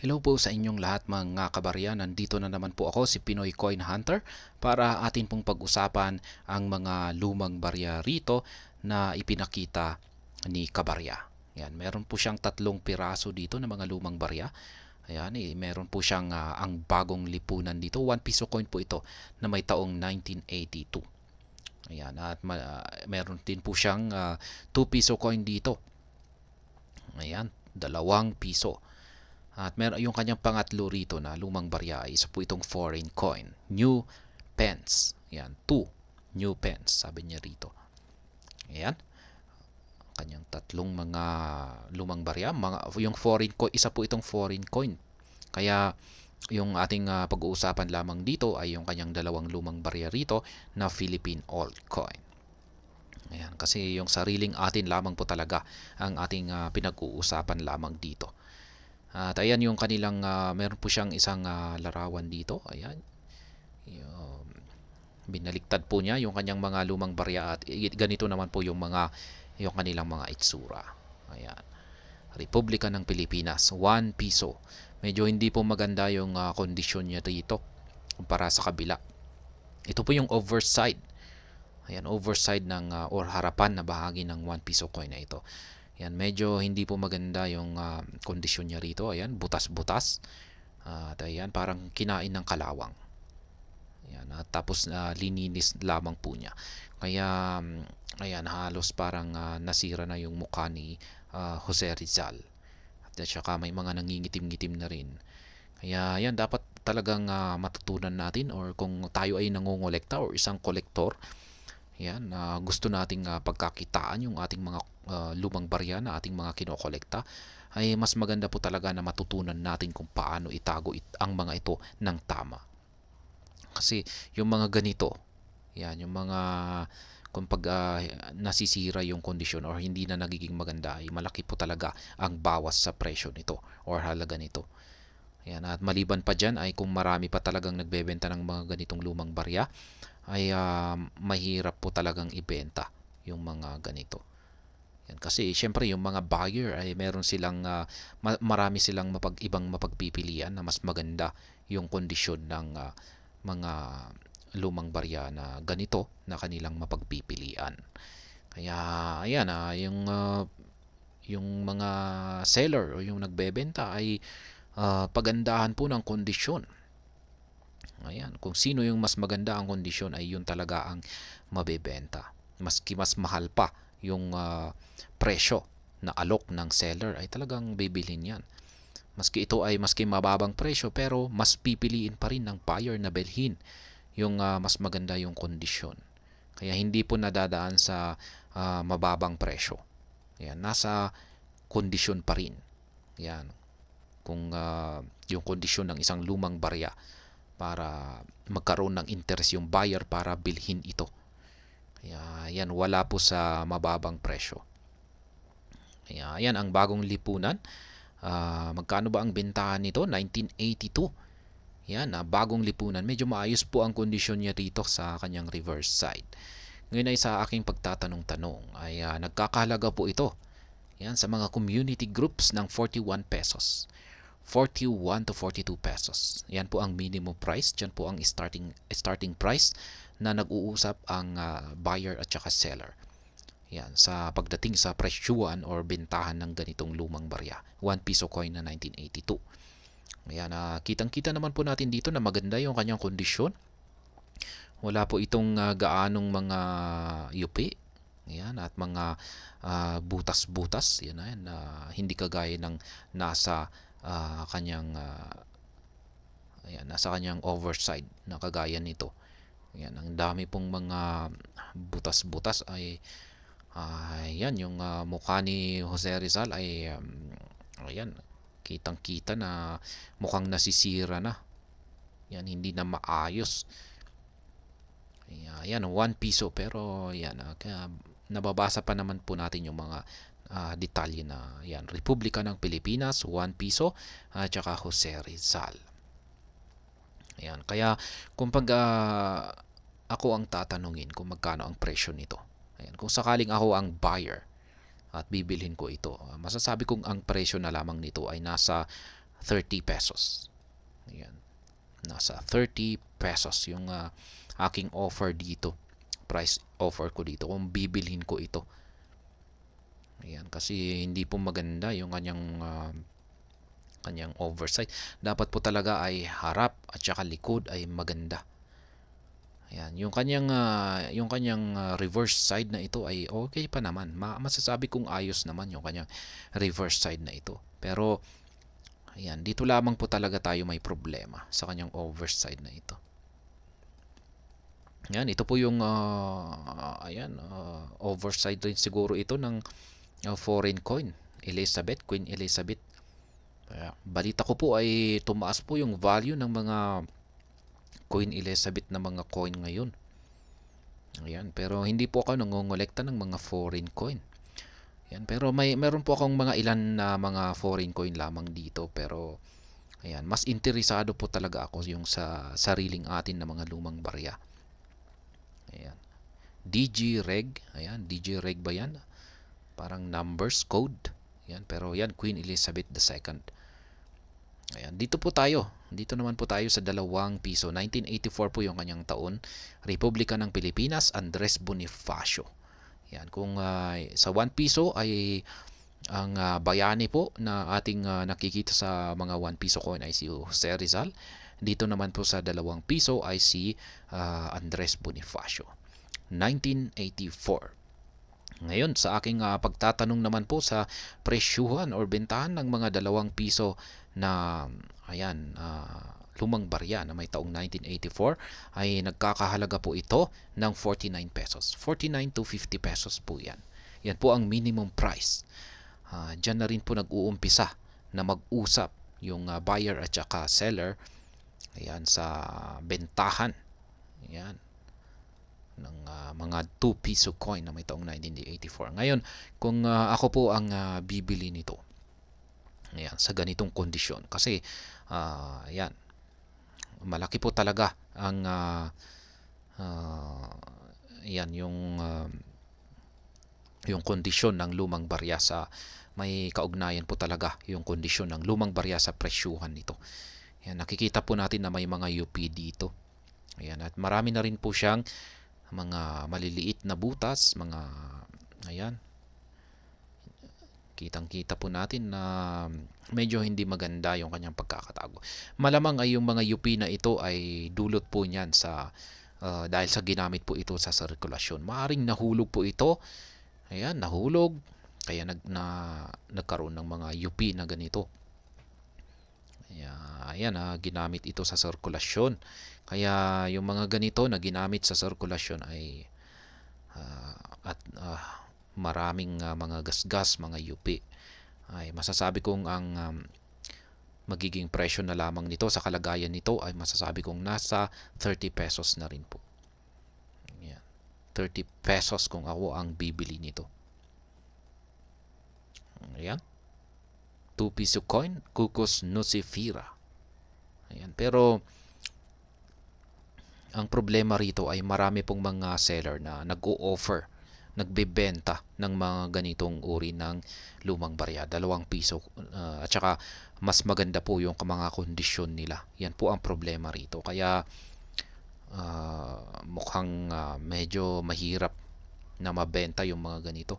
Hello po sa inyong lahat mga kabarya. Nandito na naman po ako, si Pinoy Coin Hunter, para atin pong pag-usapan ang mga lumang barya rito na ipinakita ni Kabarya. Yan, meron po siyang 3 piraso dito na mga lumang barya. Ayan, meron po siyang ang bagong lipunan dito. 1 piso coin po ito na may taong 1982. Ayan, at meron din po siyang 2 piso coin dito. Ayan, 2 piso. At meron yung kanyang pangatlo rito na lumang barya, isa po itong foreign coin, new pence. Yan, 2 new pence, sabi niya rito. Ayan, kanyang tatlong mga lumang barya, yung foreign coin, isa po itong foreign coin. Kaya yung ating pag-uusapan lamang dito ay yung kanyang dalawang lumang barya rito na Philippine altcoin. Ayan, kasi yung sariling atin lamang po talaga ang ating pinag-uusapan lamang dito. At ayan yung kanilang, meron po siyang isang larawan dito. Ayan. Binaliktad po niya yung kanyang mga lumang barya at ganito naman po yung kanilang mga itsura. Ayan. Republika ng Pilipinas, 1 piso. Medyo hindi po maganda yung kondisyon niya dito kumpara sa kabila. Ito po yung overside. Ayan, overside ng or harapan na bahagi ng 1 piso coin na ito. Yan, medyo hindi po maganda yung kondisyon niya rito. Ayan, butas-butas. At ayan, parang kinain ng kalawang. Ayan, at tapos lininis lamang po niya. Kaya, ayan, halos parang nasira na yung mukha ni Jose Rizal. At saka may mga nangingitim-ngitim na rin. Kaya, ayan, dapat talagang matutunan natin, or kung tayo ay nangongolekta or isang kolektor, yan, gusto nating pagkakitaan yung ating mga lumang barya na ating mga kinokolekta, ay mas maganda po talaga na matutunan natin kung paano itago ang mga ito ng tama. Kasi yung mga ganito, yan, yung mga kung pag nasisira yung kondisyon or hindi na nagiging maganda, ay malaki po talaga ang bawas sa presyo nito or halaga nito. Yan, at maliban pa dyan ay kung marami pa talagang nagbebenta ng mga ganitong lumang barya, ay mahirap po talagang ibenta yung mga ganito. Yan, kasi syempre yung mga buyer ay meron silang marami silang ibang mapagpipilian na mas maganda yung kondisyon ng mga lumang barya na ganito na kanilang mapagpipilian. Kaya ayan, yung mga seller o yung nagbebenta ay pagandahan po ng kondisyon. Ayan, kung sino yung mas maganda ang kondisyon ay yun talaga ang mabebenta. Maski mas mahal pa yung presyo na alok ng seller, ay talagang bibilhin yan. Maski ito ay maski mababang presyo, pero mas pipiliin pa rin ng buyer na bilhin yung mas maganda yung kondisyon. Kaya hindi po nadadaan sa mababang presyo. Ayan, nasa kondisyon pa rin. Yan, kung yung kondisyon ng isang lumang barya para magkaroon ng interest yung buyer para bilhin ito. Kaya yan, wala po sa mababang presyo. Kaya yan ang bagong lipunan. Magkano ba ang bentahan nito? 1982. Yan, bagong lipunan. Medyo maayos po ang kondisyon niya dito sa kanyang reverse side. Ngayon ay sa aking pagtatanong-tanong ay nagkakahalaga po ito. Yan, sa mga community groups ng 41 pesos. 41 to 42 pesos. Yan po ang minimum price. Diyan po ang starting price na nag-uusap ang buyer at saka seller. Yan, sa pagdating sa presyuan or bentahan ng ganitong lumang barya. 1 piso coin na 1982. Ayan, kitang-kita naman po natin dito na maganda yung kanyang kondisyon. Wala po itong gaanong mga yupi. Ayan, at mga butas-butas. Yan, hindi kagaya ng nasa kanyang ayan, nasa kanyang overside na kagaya nito. Ayan, ang dami pong mga butas-butas ay ayan, yung mukha ni Jose Rizal ay ayan, kitang-kita na mukhang nasisira na. Yan, hindi na maayos. Ayan, 1 piso, pero ayan, nababasa pa naman po natin yung mga detalye na yan. Republika ng Pilipinas, 1 piso, at saka Jose Rizal. Ayan, kaya kung ako ang tatanungin kung magkano ang presyo nito. Ayan, kung sakaling ako ang buyer at bibilhin ko ito, masasabi kong ang presyo na lamang nito ay nasa 30 pesos. Ayan. Nasa 30 pesos yung aking offer dito. Price offer ko dito kung bibilhin ko ito. Ayan, kasi hindi po maganda yung kanyang oversight. Dapat po talaga ay harap at saka likod ay maganda. Ayan, yung kanyang reverse side na ito ay okay pa naman. Masasabi kong ayos naman yung kanyang reverse side na ito. Pero ayan, dito lamang po talaga tayo may problema sa kanyang overside na ito. Ayan, ito po yung overside rin siguro ito ng foreign coin, Queen Elizabeth. Balita ko po ay tumaas po yung value ng mga Queen Elizabeth na mga coin ngayon. Ayan, pero hindi po ako nangongolekta ng mga foreign coin. Ayan, pero meron po akong mga ilan na mga foreign coin lamang dito, pero ayan, mas interesado po talaga ako yung sa sariling atin na mga lumang barya. Ayan. DG Reg, ayan, DG Reg ba yan? Parang numbers code. Ayan, pero yan Queen Elizabeth II. Ayan, dito po tayo. Dito naman po tayo sa 2 piso. 1984 po yung kanyang taon. Republika ng Pilipinas, Andres Bonifacio. Ayan, kung sa 1 piso ay ang bayani po na ating nakikita sa mga 1 piso coin ay si Jose Rizal. Dito naman po sa 2 piso ay si Andres Bonifacio. 1984. Ngayon, sa aking pagtatanong naman po sa presyuhan or bentahan ng mga 2 piso na ayan, lumang barya na may taong 1984 ay nagkakahalaga po ito ng 49 pesos. 49 to 50 pesos po yan. Yan po ang minimum price. Diyan na rin po nag-uumpisa na mag-usap yung buyer at saka seller ayan, sa bentahan. Ayan, ng mga 2 piso coin na may taong 1984. Ngayon, kung ako po ang bibili nito, ayan, sa ganitong kondisyon, kasi ayan, malaki po talaga ang ayan, yung kondisyon ng lumang barya sa may kaugnayan po talaga yung kondisyon ng lumang barya sa presyuhan nito. Ayan, nakikita po natin na may mga UP dito. Ayan, at marami na rin po siyang mga maliliit na butas, mga ayan, kitang-kita po natin na medyo hindi maganda yung kanyang pagkakatago. Malamang ay yung mga UP na ito ay dulot po niyan sa dahil sa ginamit po ito sa sirkulasyon. Maaring nahulog po ito. Ayan, nahulog kaya nagkaroon ng mga UP na ganito. Ayan, ginamit ito sa sirkulasyon. Kaya yung mga ganito na ginamit sa sirkulasyon ay maraming mga gasgas, mga UP. Ay masasabi kong ang magiging presyo na lamang nito sa kalagayan nito ay masasabi kong nasa 30 pesos na rin po. Ayan, 30 pesos kung ako ang bibili nito. Ayan. 2 piso coin, Cucos Nucifera. Ayan, pero ang problema rito ay marami pong mga seller na nag-o-offer, nagbebenta ng mga ganitong uri ng lumang barya, 2 piso at saka mas maganda po yung mga kondisyon nila. Yan po ang problema rito. Kaya mukhang medyo mahirap na mabenta yung mga ganito,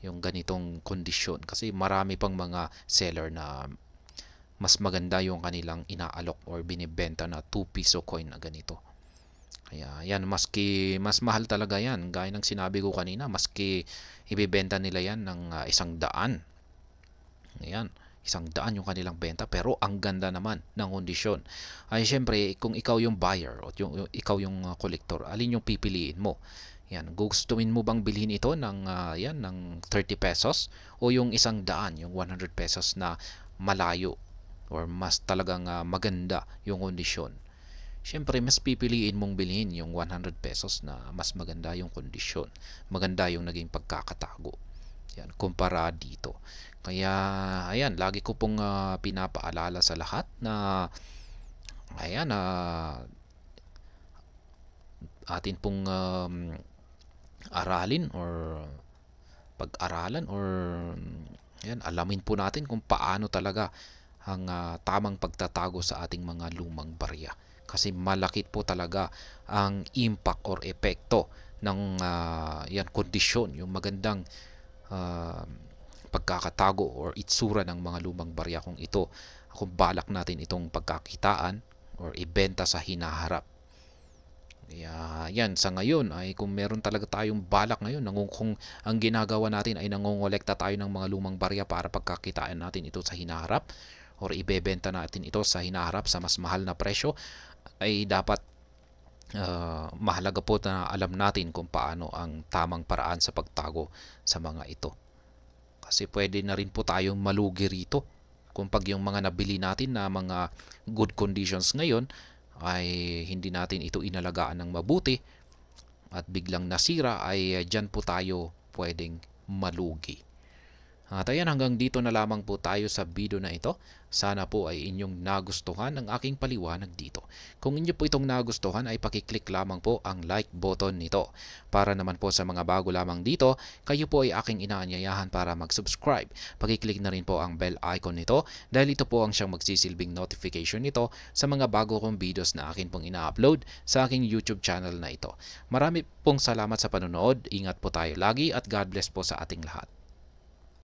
yung ganitong kondisyon, kasi marami pang mga seller na mas maganda yung kanilang inaalok or binibenta na 2 piso coin na ganito. Kaya yan, maski mas mahal talaga yan, gaya ng sinabi ko kanina, maski ibibenta nila yan ng 100. Ayan, 100 yung kanilang benta, pero ang ganda naman ng kondisyon. Ay syempre, kung ikaw yung buyer o ikaw yung collector, alin yung pipiliin mo? Yan, gustuin mo bang bilhin ito ng ng 30 pesos o yung 100, yung 100 pesos na malayo or mas talagang maganda yung kondisyon? Siyempre, mas pipiliin mong bilhin yung 100 pesos na mas maganda yung kondisyon, maganda yung naging pagkakatago. Yan, kumpara dito. Kaya, ayan, lagi ko pong pinapaalala sa lahat na, ayan, atin pong aralin or pag-aralan or ayan, alamin po natin kung paano talaga ang tamang pagtatago sa ating mga lumang barya. Kasi malaki po talaga ang impact or epekto ng yan kondisyon, yung magandang uh, pagkakatago or itsura ng mga lumang barya kung balak natin itong pagkakitaan or ibenta sa hinaharap. Kaya yan, sa ngayon ay kung meron talaga tayong balak ngayon, kung ang ginagawa natin ay nangongolekta tayo ng mga lumang barya para pagkakitaan natin ito sa hinaharap or ibebenta natin ito sa hinaharap sa mas mahal na presyo, ay dapat mahalaga po na alam natin kung paano ang tamang paraan sa pagtago sa mga ito. Kasi pwede na rin po tayong malugi rito. Kung pag yung mga nabili natin na mga good conditions ngayon ay hindi natin ito inalagaan ng mabuti at biglang nasira, ay dyan po tayo pwedeng malugi. At ayan, hanggang dito na lamang po tayo sa video na ito. Sana po ay inyong nagustuhan ang aking paliwanag dito. Kung inyo po itong nagustuhan ay pakiclick lamang po ang like button nito. Para naman po sa mga bago lamang dito, kayo po ay aking inaanyayahan para mag-subscribe. Pakiclick na rin po ang bell icon nito dahil ito po ang siyang magsisilbing notification nito sa mga bago kong videos na akin pong ina-upload sa aking YouTube channel na ito. Marami pong salamat sa panonood. Ingat po tayo lagi at God bless po sa ating lahat.